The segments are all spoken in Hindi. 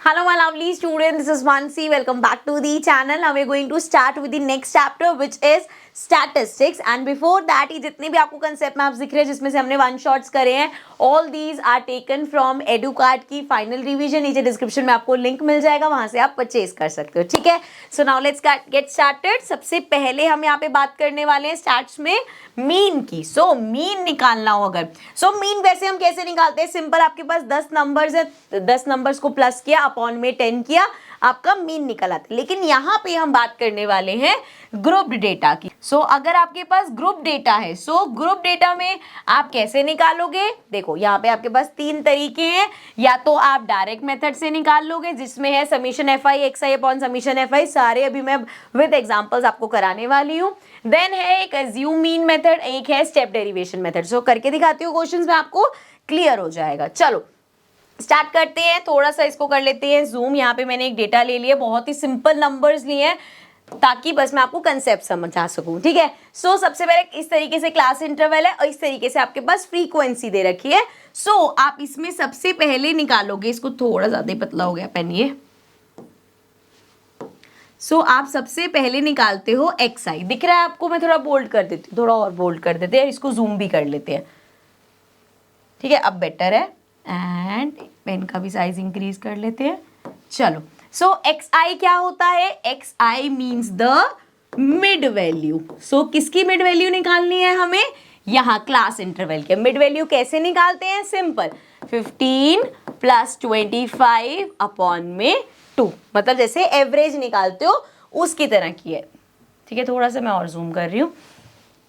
Hello my lovely students, this is Mansi. Welcome back to the channel. Now we are going to start with the next chapter which is statistics and before that ये जितने भी आपको कंसेप्ट मैप्स दिख रहे हैं जिसमें से हमने वन शॉट्स करे हैं all these are taken from EduCard की फाइनल रिवीजन. नीचे डिस्क्रिप्शन में आपको लिंक मिल जाएगा, वहां से आप परचेज कर सकते हो. ठीक है, so now let's get started. सबसे पहले हम यहाँ पे बात करने वाले हैं स्टैट्स में मीन की. सो मीन निकालना हो अगर मीन वैसे हम कैसे निकालते हैं? सिंपल, आपके पास 10 नंबर्स है, 10 नंबर्स को प्लस किया अपॉन में 10 किया, आपका मीन निकल आता है. लेकिन यहाँ पे हम बात करने वाले हैं ग्रुप डेटा की. अगर आपके पास ग्रुप डेटा है, ग्रुप डेटा में आप कैसे निकालोगे? देखो यहाँ पे आपके पास 3 तरीके हैं. या तो आप डायरेक्ट मेथड से निकाल लोगे जिसमें है summation F I X I upon summation F आई. सारे अभी मैं विद एग्जांपल्स आपको कराने वाली हूँ. देन है एक एज्यूम मीन मेथड, एक है स्टेप डेरिवेशन मेथड. करके दिखाती हूँ क्वेश्चंस में, आपको क्लियर हो जाएगा. चलो स्टार्ट करते हैं. थोड़ा सा इसको कर लेते हैं जूम. यहाँ पे मैंने एक डेटा ले लिया, बहुत ही सिंपल नंबर्स लिए हैं ताकि बस मैं आपको कंसेप्ट समझा सकूं. ठीक है, सबसे पहले इस तरीके से क्लास इंटरवल है और इस तरीके से आपके पास फ्रीक्वेंसी दे रखी है. आप इसमें सबसे पहले निकालोगे, इसको थोड़ा ज्यादा ही पतला हो गया पेन ये. आप सबसे पहले निकालते हो एक्स आई. दिख रहा है आपको? मैं थोड़ा बोल्ड कर देती हूँ, थोड़ा और बोल्ड कर देते हैं, इसको जूम भी कर लेते हैं. ठीक है, अब बेटर है. एंड पेन का भी साइज इंक्रीज कर लेते हैं. चलो, एक्स आई क्या होता है? X I means the mid value. किसकी मिड वैल्यू निकालनी है हमें? यहाँ क्लास इंटरवल के मिड वैल्यू कैसे निकालते हैं? सिंपल, 15 प्लस 25 अपॉन में 2, मतलब जैसे एवरेज निकालते हो उसकी तरह की है. ठीक है, थोड़ा सा मैं और जूम कर रही हूँ.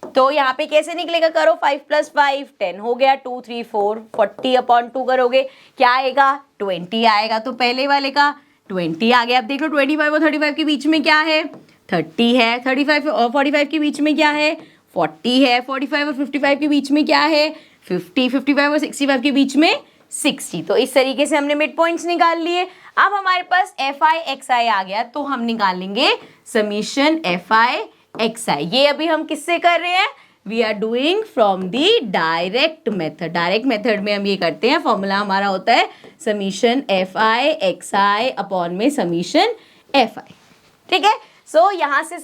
तो यहाँ पे कैसे निकलेगा? करो 5 प्लस 5 10 हो गया, 2 3 4 40 अपॉन 2 करोगे, क्या आएगा? 20 आएगा. तो पहले वाले का 20 आ गया. अब देख लो 25 और 35 के बीच में क्या है? 30 है. 35 और 45 के बीच में क्या है? 40 है. 45 और 55 के बीच में क्या है? 50. 55 और 65 के बीच में 60. तो इस तरीके से हमने मिड पॉइंट्स निकाल लिए. अब हमारे पास एफ आई एक्स आई आ गया, तो हम निकालेंगे summation F I X I. ये अभी हम किससे कर रहे हैं? We are doing from the direct method. Direct method में हम ये करते हैं, फॉर्मूला हमारा होता है summation F I X I upon में समीशन एफ आई. ठीक है, यहाँ से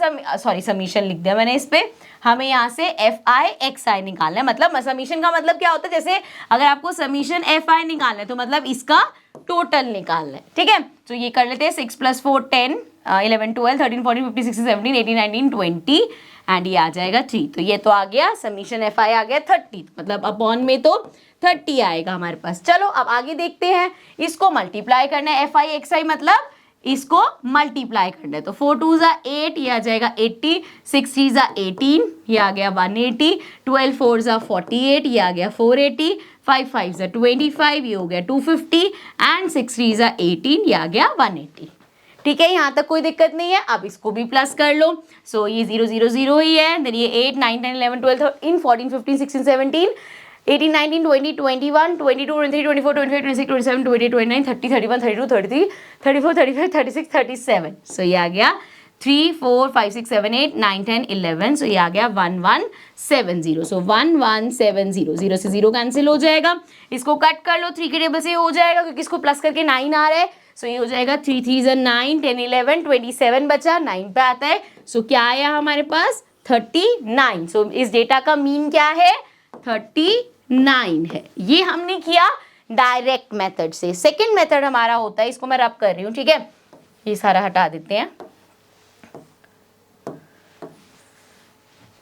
समीशन लिख दिया मैंने इस पे. हमें यहाँ से एफ आई एक्स आई निकालना है. मतलब समीशन का मतलब क्या होता है? जैसे अगर आपको समीशन एफ आई निकालना है तो मतलब इसका टोटल निकालना है. ठीक है, तो ये कर लेते हैं. 6 प्लस 4 10 11 12 13 14 15 16 17 18 19 20 एंड ये आ जाएगा 3. तो ये तो आ गया समीशन एफ आई आ गया 30, मतलब अपॉन में तो 30 आएगा हमारे पास. चलो अब आगे देखते हैं. इसको मल्टीप्लाई करना है. एफ आई एक्स आई मतलब इसको मल्टीप्लाई करना है. तो 4 2 जा 8, ये आ जाएगा 80. 6 3 जा 18, ये आ गया 180. 12 4 जा 48, ये आ गया 480. 5 5 जा 25, ये हो गया 250 एंड 6 3 जा 18, ये आ गया 180. ठीक है, यहाँ तक कोई दिक्कत नहीं है. अब इसको भी प्लस कर लो. ये 0 0 0 ही है. देन ये 8 9 10 11 12 13 14 15 16 17 18 19 20 21 22 23 24 25 26 27 28 29 30 31 32 33 34 35 36 37. ये आ गया 3 4 5 6 7 8 9 10 11. ये आ गया 1170. 1170. 0 से 0 कैंसिल हो जाएगा. इसको कट कर लो, 3 के टेबल से हो जाएगा क्योंकि इसको प्लस करके 9 आ रहा है. ये हो जाएगा 3 3 जा 9 10 11 27 बचा, 9 पे आता है. क्या आया हमारे पास? 39. इस डेटा का मीन क्या है? 39 है. ये हमने किया डायरेक्ट मेथड से. सेकंड मेथड हमारा होता है, इसको मैं रब कर रही हूँ. ठीक है, ये सारा हटा देते हैं,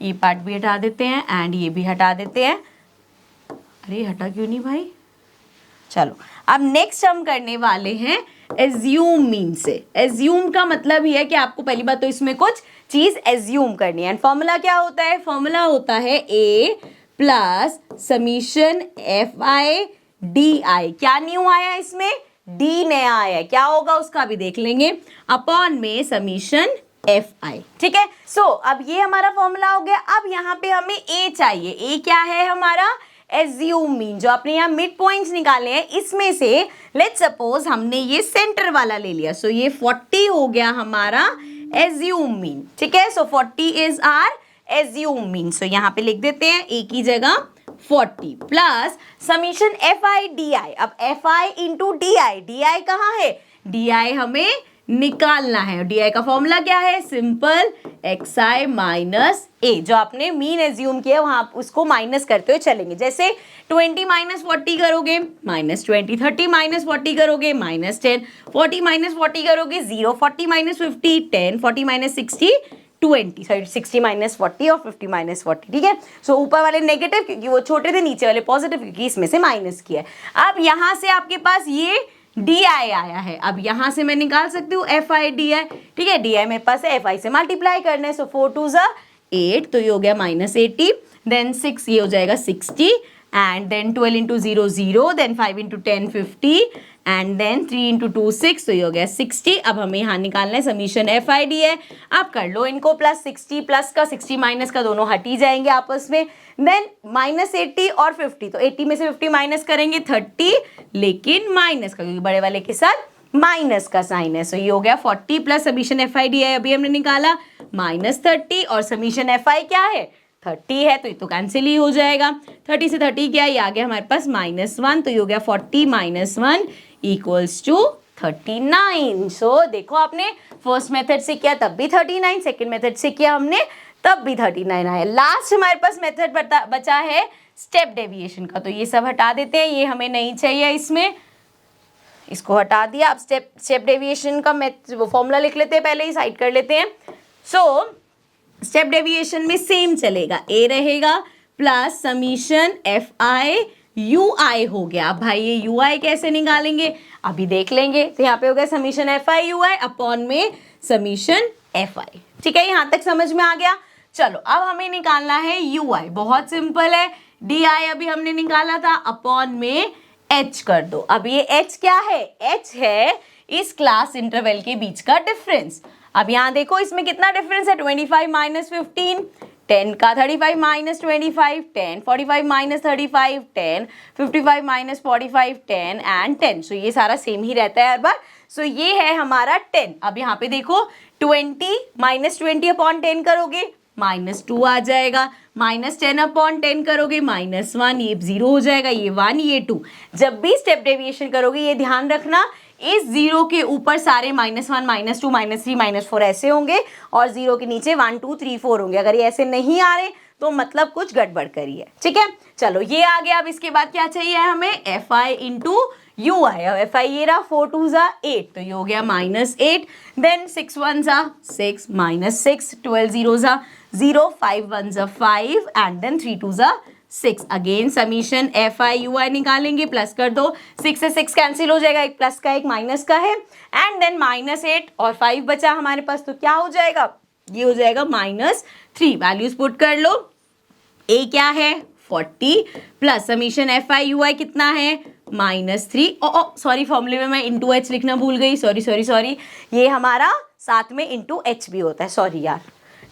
ये पार्ट भी हटा देते हैं एंड ये भी हटा देते हैं. अरे हटा क्यों नहीं भाई? चलो अब नेक्स्ट हम करने वाले हैं एज्यूम मीन से. एज्यूम का मतलब ये है कि आपको पहली बात तो इसमें कुछ चीज एज्यूम करनी है. एंड फॉर्मूला क्या होता है? फॉर्मूला होता है A plus summation F I D I. क्या न्यू आया इसमें? डी नया आया. क्या होगा उसका भी देख लेंगे. अपॉन में समीशन एफ आई. ठीक है, अब ये हमारा फॉर्मूला हो गया. अब यहाँ पे हमें ए चाहिए. ए क्या है हमारा? Assume mean. जो आपने यहाँ मिड पॉइंट्स निकाले हैं इसमें से लेट्स सपोज हमने ये सेंटर वाला ले लिया. ये 40 हो गया हमारा एज्यूम मीन. ठीक है, 40 इज आर एज्यूम मीन. यहाँ पे लिख देते हैं ए की जगह 40 plus summation F I D I. अब F I into D I. D I कहाँ है? डी आई हमें निकालना है। डी आई का फॉर्मूला क्या है? सिंपल एक्स आई माइनस ए। जो आपने मीन एज्यूम किया वहां आप उसको माइनस करते हुए चलेंगे। जैसे 20 माइनस 40 करोगे -20, 30 माइनस 40 करोगे -10, 40 माइनस 40 करोगे 0, 40 माइनस 50 10, 40 माइनस 60 20, सॉरी 60 माइनस 40 और 50 माइनस 40, ठीक है। सो ऊपर वाले नेगेटिव क्योंकि वो छोटे थे, नीचे वाले पॉजिटिव क्योंकि इसमें से माइनस किया है। अब यहां से आपके पास ये डी आई आया है, अब यहां से मैं निकाल सकती हूँ एफ आई डी आई, ठीक है। डी आई मेरे पास है, एफ आई से मल्टीप्लाई करना है, सो 4 2 ज़ा 8, तो ये हो गया -80, देन 6 ये हो जाएगा 60, and then 12 into 0 0, then 5 into 10 50, and then 3 into 2 6, तो ये हो गया 60। अब हमें यहाँ निकालना है समीशन एफ आई डी है। आप कर लो इनको, प्लस 60 प्लस का 60 माइनस का दोनों हट ही जाएंगे आपस में। देन -80 और 50, तो 80 में से 50 माइनस करेंगे 30, लेकिन माइनस का क्योंकि बड़े वाले के साथ माइनस का साइन है। सो ये हो गया 40 plus summation F I D है अभी हमने निकाला -30, और समीशन एफ आई क्या है? 30 है, तो ये तो कैंसिल ही हो जाएगा। 30 से 30 क्या, ये आ गया हमारे पास -1, तो ये हो गया 40 - 1 इक्वल्स टू 39। सो देखो आपने फर्स्ट मेथड से किया तब भी 39, सेकेंड मेथड से किया हमने तब भी 39 आया। लास्ट हमारे पास मेथड बचा है स्टेप डेविएशन का, तो ये सब हटा देते हैं, ये हमें नहीं चाहिए इसमें, इसको हटा दिया। अब स्टेप डेविएशन का वो फॉर्मूला लिख लेते हैं, पहले ही साइड कर लेते हैं। सो स्टेप डेविएशन में सेम चलेगा, ए रहेगा plus summation F I U I हो गया। अब भाई ये यू आई कैसे निकालेंगे अभी देख लेंगे। तो यहाँ पे हो गया summation F I U I upon में समीशन एफ आई, ठीक है। यहाँ तक समझ में आ गया। चलो अब हमें निकालना है यू आई, बहुत सिंपल है। डी आई अभी हमने निकाला था, अपॉन में एच कर दो। अब ये एच क्या है? एच है इस क्लास इंटरवल के बीच का डिफरेंस। अब यहाँ देखो इसमें कितना डिफरेंस है, 25 माइनस 15, 10 का 35 माइनस 25, 10, 45 माइनस 35, 10, 55 माइनस 45, 10 एंड 10। सो ये सारा सेम ही रहता है हर बार। सो ये है हमारा 10। अब यहाँ पे देखो 20 माइनस 20 अपॉन 10 करोगे -2 आ जाएगा, -10 अपॉन 10 करोगे -1, ये 0 हो जाएगा, ये 1 ये 2। जब भी स्टेप डेविएशन करोगे ये ध्यान रखना इस 0 के ऊपर सारे -1 -2 -3 -4 ऐसे होंगे, और 0 के नीचे 1 2 3 4 होंगे। अगर ये ऐसे नहीं आ रहे तो मतलब कुछ गड़बड़ करी है, ठीक है। चलो ये आ गया। अब इसके बाद क्या चाहिए हमें? एफ आई इंटू यू आई। अब एफ आई ये रहा 4 2 ज़ा 8, तो ये हो गया -8, देन 6 1 ज़ा 6 -6, 12 0 ज़ा 0, 5 1 ज़ा 5, एंड देन 3 2 ज़ा 6। Again summation F I U I निकालेंगे, प्लस कर दो, 6 से 6 कैंसिल हो जाएगा, एक प्लस का एक माइनस का है, एंड देन -8 और 5 बचा हमारे पास, तो क्या हो जाएगा? ये हो जाएगा -3। वैल्यूज पुट कर लो। ए क्या है? 40 plus summation F I U I कितना है? -3। सॉरी फॉर्मूले में मैं इंटू एच लिखना भूल गई, सॉरी। ये हमारा साथ में इंटू एच भी होता है, सॉरी यार,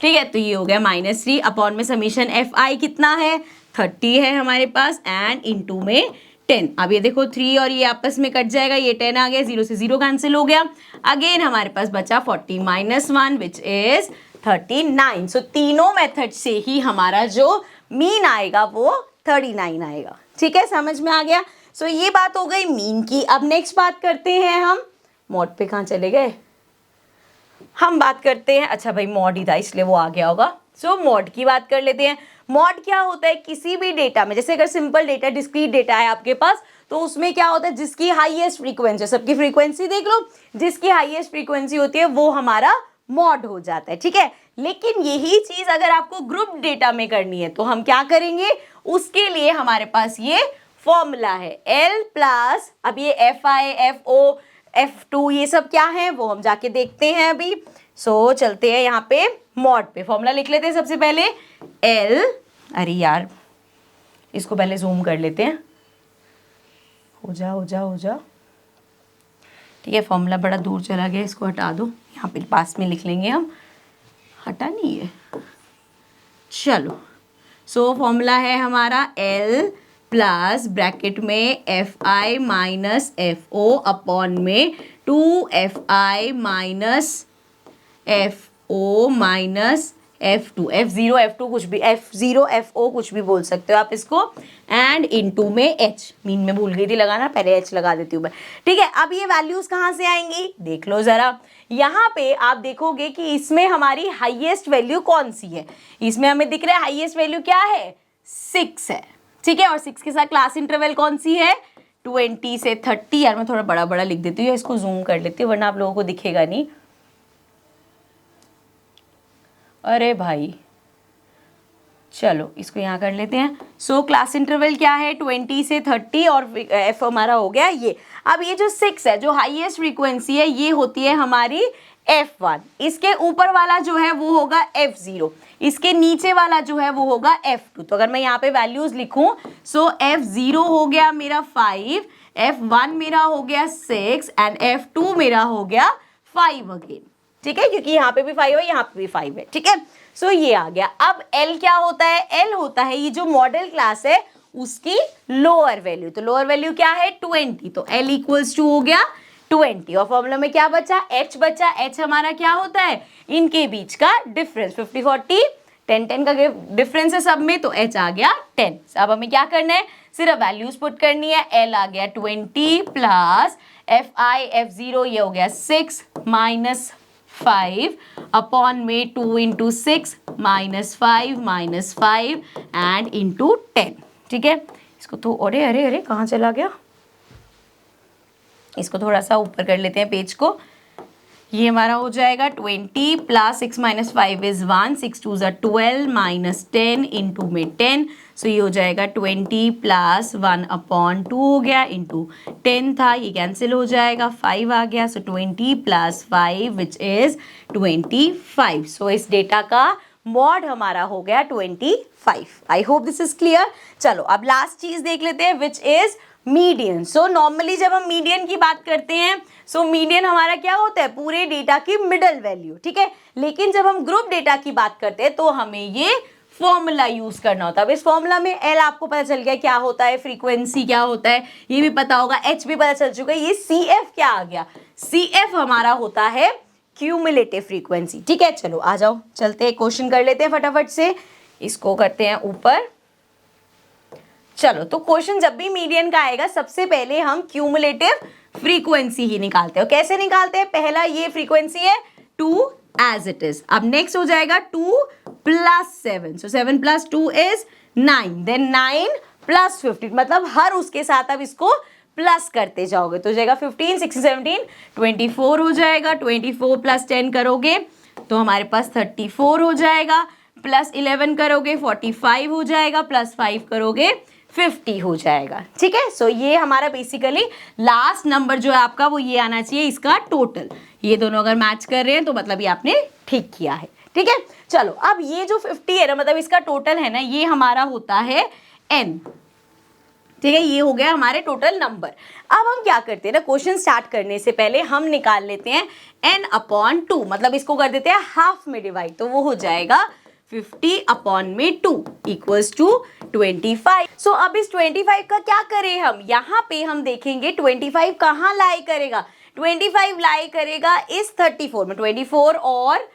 ठीक है। तो ये हो गया -3 अपॉन में समीशन एफ आई कितना है? 30 है हमारे पास, एंड इंटू में 10। अब ये देखो 3 और ये आपस में कट जाएगा, ये 10 आ गया, 0 से 0 कैंसिल हो गया। अगेन हमारे पास बचा 40 - 1 विच इज 39। सो तीनों मेथड से ही हमारा जो मीन आएगा वो 39 आएगा, ठीक है। समझ में आ गया। सो ये बात हो गई मीन की। अब नेक्स्ट बात करते हैं हम मॉड पे। कहाँ चले गए? हम बात करते हैं, अच्छा भाई मॉड ही था इसलिए वो आ गया होगा। सो मॉड की बात कर लेते हैं। मॉड क्या होता है? किसी भी डेटा में, जैसे अगर सिंपल डेटा डिस्क्रीट डेटा है आपके पास, तो उसमें क्या होता है? जिसकी हाईएस्ट फ्रीक्वेंसी, सबकी फ्रीक्वेंसी देख लो, जिसकी हाईएस्ट फ्रीक्वेंसी होती है वो हमारा मॉड हो जाता है, ठीक है। लेकिन यही चीज अगर आपको ग्रुप डेटा में करनी है तो हम क्या करेंगे? उसके लिए हमारे पास ये फॉर्मूला है L प्लस, अब ये F I F O F2 ये सब क्या है वो हम जाके देखते हैं अभी। सो चलते हैं यहाँ पे मॉड पे, फॉर्मूला लिख लेते हैं सबसे पहले L, अरे यार इसको पहले जूम कर लेते हैं, हो जा, ठीक है। फॉर्मूला बड़ा दूर चला गया, इसको हटा दो, यहाँ पे पास में लिख लेंगे हम, हटा नहीं है। चलो सो फॉर्मूला है हमारा L प्लस ब्रैकेट में F I minus F O upon में 2 F I minus F O minus F2, F0 F2 कुछ भी, F0 FO कुछ भी बोल सकते हो आप इसको, एंड इनटू में H, मीन में भूल गई थी लगाना, पहले H लगा देती हूँ मैं, ठीक है। अब ये वैल्यूज कहाँ से आएंगी देख लो जरा, यहाँ पे आप देखोगे कि इसमें हमारी हाईएस्ट वैल्यू कौन सी है, इसमें हमें दिख रहा है हाईएस्ट वैल्यू क्या है 6 है, ठीक है, और 6 के साथ क्लास इंटरवल कौन सी है 20 से 30। यार मैं थोड़ा बड़ा बड़ा लिख देती हूँ, इसको जूम कर लेती हूँ वरना आप लोगों को दिखेगा नहीं। अरे भाई चलो इसको यहाँ कर लेते हैं। सो क्लास इंटरवल क्या है 20 से 30 और F हमारा हो गया ये। अब ये जो 6 है जो हाईएस्ट फ्रीक्वेंसी है ये होती है हमारी F1, इसके ऊपर वाला जो है वो होगा F0, इसके नीचे वाला जो है वो होगा F2। तो अगर मैं यहाँ पे वैल्यूज लिखूं सो F0 हो गया मेरा 5, F1 मेरा हो गया 6 एंड F2 मेरा हो गया 5 अगेन, ठीक है, क्योंकि यहाँ पे भी 5 है यहाँ पे भी 5 है, ठीक है। सो ये आ गया। अब L क्या होता है, L होता है ये जो मॉडल क्लास है उसकी लोअर वैल्यू, तो लोअर वैल्यू क्या है 20, तो L इक्वल्स टू हो गया 20 और फॉर्मूला में क्या बचा H बचा, H हमारा क्या होता है इनके बीच का डिफरेंस, 50 40 10 10 का डिफरेंस है सब में, तो H आ गया 10। अब हमें क्या करना है सिर्फ वैल्यूज पुट करनी है, L आ गया 20 प्लस Fi F0 ये हो गया 6 माइनस 5 अपॉन में 2 इंटू 6 माइनस 5 एंड इंटू 10, ठीक है। इसको तो अरे अरे अरे कहाँ चला गया, इसको थोड़ा सा ऊपर कर लेते हैं पेज को। ये हमारा हो जाएगा 20 प्लस 6 माइनस 5 इज 1, 6 2 ज़ा 12 माइनस 10 इंटू में 10, सो ये हो जाएगा 20 प्लस 1 अपॉन 2 हो गया इंटू 10 था, ये कैंसिल हो जाएगा 5 आ गया, सो 20 प्लस 5 विच इज 25। सो इस डेटा का मॉड हमारा हो गया 25। I hope this is clear. चलो अब लास्ट चीज देख लेते हैं which is median. So normally जब हम मीडियन की बात करते हैं सो मीडियन हमारा क्या होता है पूरे डेटा की मिडल वैल्यू, ठीक है, लेकिन जब हम ग्रुप डेटा की बात करते हैं तो हमें ये फॉर्मूला यूज करना होता है। अब इस फॉर्मूला में L आपको पता चल गया क्या होता है, फ्रीक्वेंसी क्या होता है ये भी पता होगा, H भी पता चल चुका है, ये CF क्या आ गया, CF हमारा होता है क्यूमुलेटिव फ्रीक्वेंसी, ठीक है। चलो आ जाओ चलते हैं क्वेश्चन कर लेते हैं फटाफट से, इसको करते हैं ऊपर। चलो तो क्वेश्चन जब भी मीडियन का आएगा सबसे पहले हम क्यूमुलेटिव फ्रीक्वेंसी ही निकालते हैं। कैसे निकालते हैं, पहला ये फ्रीक्वेंसी है 2 एज इट इज, अब नेक्स्ट हो जाएगा 2 plus 7, so 7 plus 2 is 9, then 9 plus 15, मतलब हर उसके साथ अब इसको प्लस करते जाओगे तो हो जाएगा 15 16 17 24 हो जाएगा, 24 प्लस 10 करोगे तो हमारे पास 34 हो जाएगा, प्लस 11 करोगे 45 हो जाएगा, प्लस 5 करोगे 50 हो जाएगा, ठीक है। सो ये हमारा बेसिकली लास्ट नंबर जो है आपका वो ये आना चाहिए इसका टोटल, ये दोनों अगर मैच कर रहे हैं तो मतलब ये आपने ठीक किया है, ठीक है। चलो अब ये जो 50 है ना मतलब इसका टोटल है ना ये हमारा होता है n, ठीक है, ये हो गया हमारे टोटल नंबर। अब हम क्या करते हैं ना क्वेश्चन स्टार्ट करने से पहले हम निकाल लेते हैं n अपॉन 2, मतलब इसको कर देते हैं हाफ में डिवाइड, तो वो हो जाएगा 50 अपॉन में 2 इक्वल्स टू 25। सो अब इस 25 का क्या करें हम, यहाँ पे हम देखेंगे 25 कहाँ लाई करेगा, 25 लाई करेगा इस 34 में, 24 और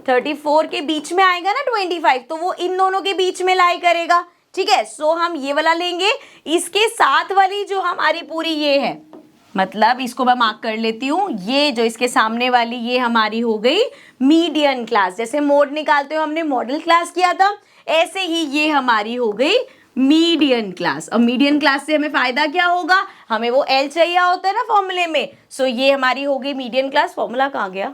34 के बीच में आएगा ना 25, तो वो इन दोनों के बीच में लाई करेगा, ठीक है। सो हम ये वाला लेंगे, इसके साथ वाली जो हमारी पूरी ये है, मतलब इसको मैं मार्क कर लेती हूँ, ये जो इसके सामने वाली ये हमारी हो गई मीडियन क्लास, जैसे मोड निकालते हो हमने मॉडल क्लास किया था ऐसे ही ये हमारी हो गई मीडियन क्लास। और मीडियन क्लास से हमें फायदा क्या होगा, हमें वो L चाहिए होता है ना फॉर्मूले में, सो ये हमारी हो गई मीडियन क्लास। फॉर्मूला कहाँ गया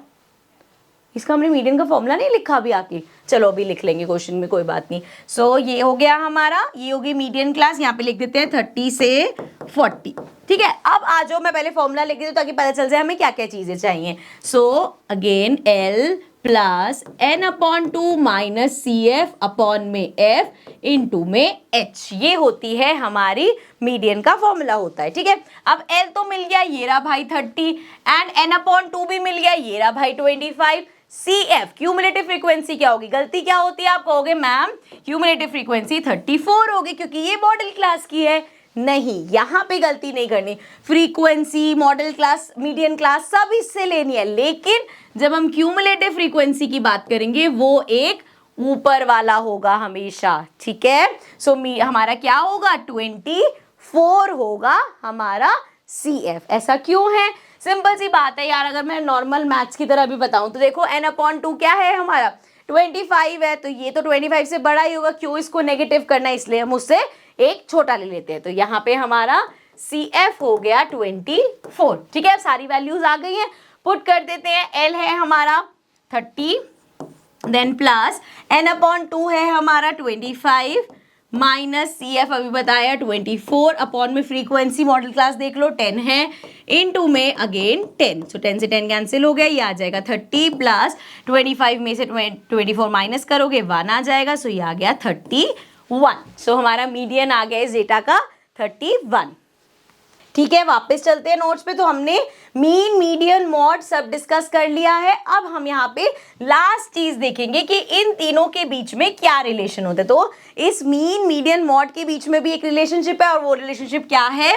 इसका, हमने मीडियन का फॉर्मूला नहीं लिखा अभी आके, चलो अभी लिख लेंगे क्वेश्चन में, कोई बात नहीं। सो ये हो गया हमारा, ये होगी मीडियन क्लास, यहाँ पे लिख देते हैं 30 से 40, ठीक है। अब आ जाओ मैं पहले फॉर्मूला लिख देती हूँ ताकि पता चल जाए हमें क्या क्या चीजें चाहिए। So again L plus n upon 2 minus CF upon में F इंटू में H, ये होती है हमारी मीडियन का फॉर्मूला होता है, ठीक है। अब L तो मिल गया, ये रहा भाई 30 एंड n अपॉन 2 भी मिल गया, ये रहा भाई 25। CF क्यूमुलेटिव फ्रीक्वेंसी क्या होगी, गलती क्या होती है आप कहोगे मैम क्यूमुलेटिव फ्रीक्वेंसी 34 होगी क्योंकि ये मॉडल क्लास की है, नहीं यहाँ पे गलती नहीं करनी, frequency model class median class सब इससे लेनी है, लेकिन जब हम क्यूमुलेटिव फ्रीक्वेंसी की बात करेंगे वो एक ऊपर वाला होगा हमेशा, ठीक है। सो हमारा क्या होगा, 24 होगा हमारा CF। ऐसा क्यों है, सिंपल सी बात है यार, अगर मैं नॉर्मल मैथ्स की तरह भी बताऊं तो देखो n/2 क्या है हमारा, 25 है, तो ये तो 25 से बड़ा ही होगा, क्यों इसको नेगेटिव करना है, इसलिए हम उससे एक छोटा ले लेते हैं। तो यहाँ पे हमारा CF हो गया 24, ठीक है। अब सारी वैल्यूज आ गई हैं, पुट कर देते हैं। L है हमारा 30, देन प्लस n/2 है हमारा 25 माइनस CF अभी बताया 24 अपॉन में फ्रीक्वेंसी मॉडल क्लास देख लो 10 है, इनटू में अगेन 10, सो 10 से 10 कैंसिल हो गया, ये आ जाएगा 30 प्लस 25 में से 24 माइनस करोगे 1 आ जाएगा, सो ये आ गया 31। सो हमारा मीडियन आ गया इस डेटा का 31, ठीक है। वापस चलते हैं नोट्स पे। तो हमने मीन, मीडियन, मॉड सब डिस्कस कर लिया है। अब हम यहाँ पे लास्ट चीज देखेंगे कि इन तीनों के बीच में क्या रिलेशन होता है। तो इस मीन, मीडियन, मॉड के बीच में भी एक रिलेशनशिप है, और वो रिलेशनशिप क्या है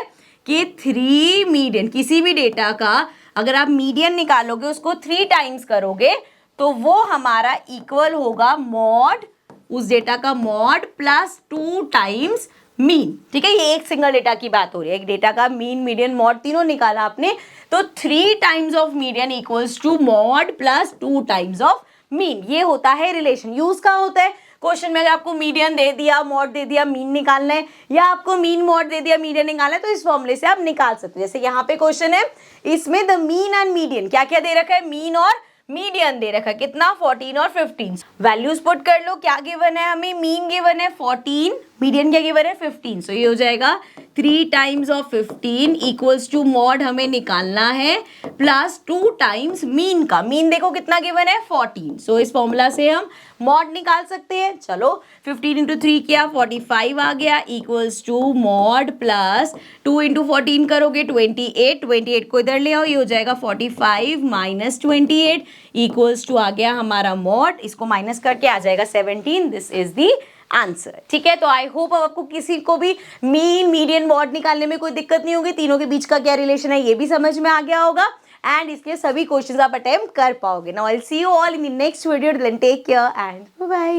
कि 3 मीडियन, किसी भी डेटा का अगर आप मीडियन निकालोगे, उसको 3 टाइम्स करोगे, तो वो हमारा इक्वल होगा मॉड, उस डेटा का मॉड प्लस 2 टाइम्स मीन, ठीक है। ये एक सिंगल डेटा की बात हो रही है, एक डेटा का मीन, मीडियन, मॉड तीनों निकाला आपने, तो 3 times of median equals to mode plus 2 times of mean. ये होता है रिलेशन। यूज कहाँ होता है, क्वेश्चन में अगर आपको मीडियन दे दिया, मॉड दे दिया, मीन निकालना है, या आपको मीन, मॉड दे दिया, मीडियन निकालना है, तो इस फॉर्मूले से आप निकाल सकते हैं। जैसे यहाँ पे क्वेश्चन है, इसमें द मीन एंड मीडियन क्या क्या दे रखा है, मीन और मीडियन दे रखा है, कितना 14 और 15। वैल्यूज पुट कर लो, क्या गिवन है हमें, मीन गिवन है 14, मीडियन क्या गिवन है 15, सो ये हो जाएगा 3 times of 15 equals to mode हमें निकालना है plus 2 times of mean, mean देखो कितना गिवन है 14, सो इस फॉर्मूला से हम मॉड निकाल सकते हैं। चलो 15 इंटू 3 किया 45 आ गया, equals to mode plus 2 into 14 करोगे 28, 28 को इधर ले आओ, ये हो जाएगा 45 माइनस 28 इक्वल्स टू आ गया हमारा मॉड, इसको माइनस करके आ जाएगा 17। दिस इज द आंसर, ठीक है। तो आई होप अब आपको किसी को भी मीन, मीडियन, मॉड निकालने में कोई दिक्कत नहीं होगी, तीनों के बीच का क्या रिलेशन है ये भी समझ में आ गया होगा, एंड इसके सभी क्वेश्चंस आप अटेम्प्ट कर पाओगे। Now I will see you all in the next video, then take care and bye bye.